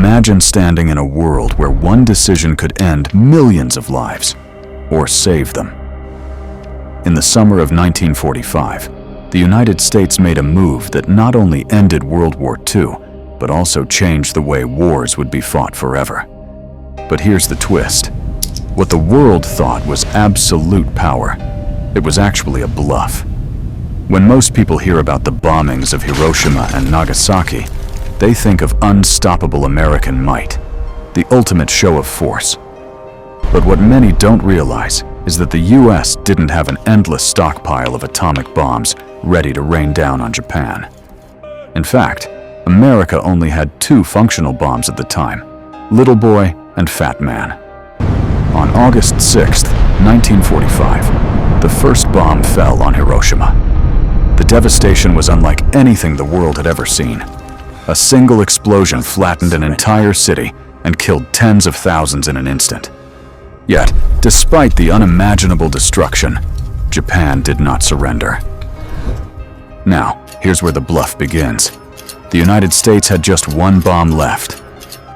Imagine standing in a world where one decision could end millions of lives, or save them. In the summer of 1945, the United States made a move that not only ended World War II, but also changed the way wars would be fought forever. But here's the twist. What the world thought was absolute power, it was actually a bluff. When most people hear about the bombings of Hiroshima and Nagasaki, they think of unstoppable American might, the ultimate show of force. But what many don't realize is that the US didn't have an endless stockpile of atomic bombs ready to rain down on Japan. In fact, America only had two functional bombs at the time, Little Boy and Fat Man. On August 6, 1945, the first bomb fell on Hiroshima. The devastation was unlike anything the world had ever seen. A single explosion flattened an entire city and killed tens of thousands in an instant. Yet, despite the unimaginable destruction, Japan did not surrender. Now, here's where the bluff begins. The United States had just one bomb left,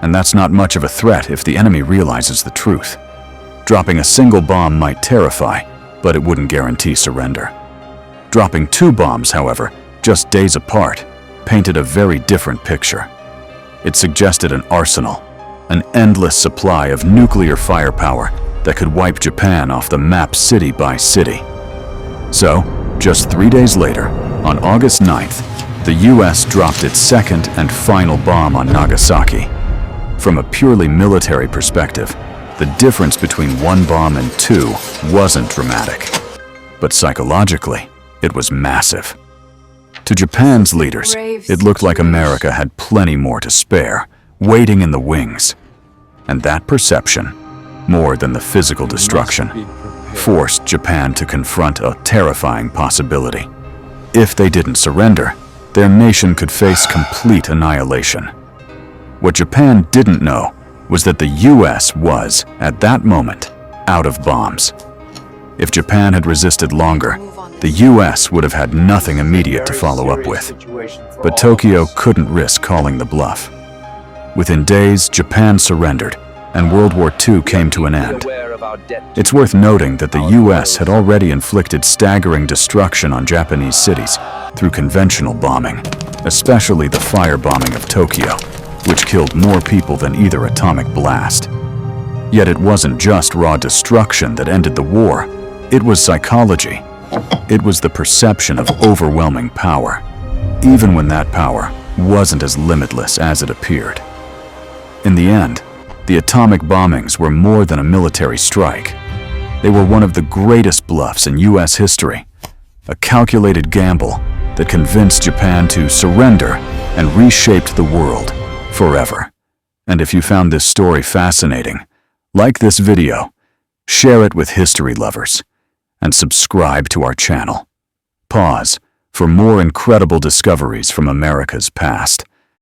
and that's not much of a threat if the enemy realizes the truth. Dropping a single bomb might terrify, but it wouldn't guarantee surrender. Dropping two bombs, however, just days apart, painted a very different picture. It suggested an arsenal, an endless supply of nuclear firepower that could wipe Japan off the map city by city. So, just 3 days later, on August 9th, the US dropped its second and final bomb on Nagasaki. From a purely military perspective, the difference between one bomb and two wasn't dramatic. But psychologically, it was massive. To Japan's leaders, it looked like America had plenty more to spare, waiting in the wings. And that perception, more than the physical destruction, forced Japan to confront a terrifying possibility. If they didn't surrender, their nation could face complete annihilation. What Japan didn't know was that the US was, at that moment, out of bombs. If Japan had resisted longer, the US would have had nothing immediate to follow up with. But Tokyo couldn't risk calling the bluff. Within days, Japan surrendered, and World War II came to an end. It's worth noting that the US had already inflicted staggering destruction on Japanese cities through conventional bombing, especially the firebombing of Tokyo, which killed more people than either atomic blast. Yet it wasn't just raw destruction that ended the war, it was psychology. It was the perception of overwhelming power, even when that power wasn't as limitless as it appeared. In the end, the atomic bombings were more than a military strike. They were one of the greatest bluffs in US history, a calculated gamble that convinced Japan to surrender and reshaped the world forever. And if you found this story fascinating, like this video, share it with history lovers, and subscribe to our channel. Pause for more incredible discoveries from America's past.